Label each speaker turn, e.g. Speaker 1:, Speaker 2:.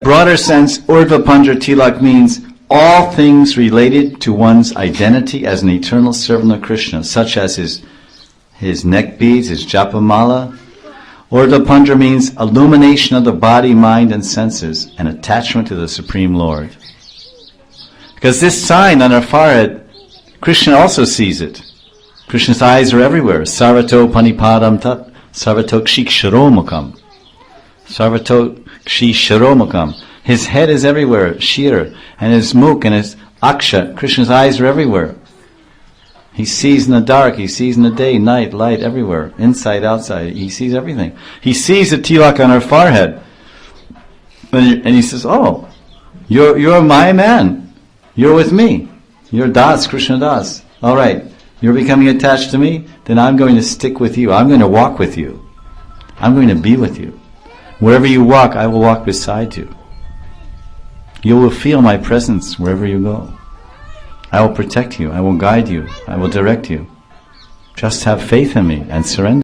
Speaker 1: broader sense, Urdhva Punja Tilak means all things related to one's identity as an eternal servant of Krishna, such as his neck beads, his japamala. Urdhva Punja means illumination of the body, mind, and senses, and attachment to the Supreme Lord. Because this sign on our forehead, Krishna also sees it. Krishna's eyes are everywhere. Sarvato panipadam tat, sarvato kshiksharomukam. Sarvato kshisharomukam. His head is everywhere, shir, and his mukh and his aksha. Krishna's eyes are everywhere. He sees in the dark, he sees in the day, night, light, everywhere, inside, outside. He sees everything. He sees the tilak on our forehead. And he says, oh, you're my man. You're with me. You're Das, Krishna Das. All right, you're becoming attached to me? Then I'm going to stick with you. I'm going to walk with you. I'm going to be with you. Wherever you walk, I will walk beside you. You will feel my presence wherever you go. I will protect you. I will guide you. I will direct you. Just have faith in me and surrender.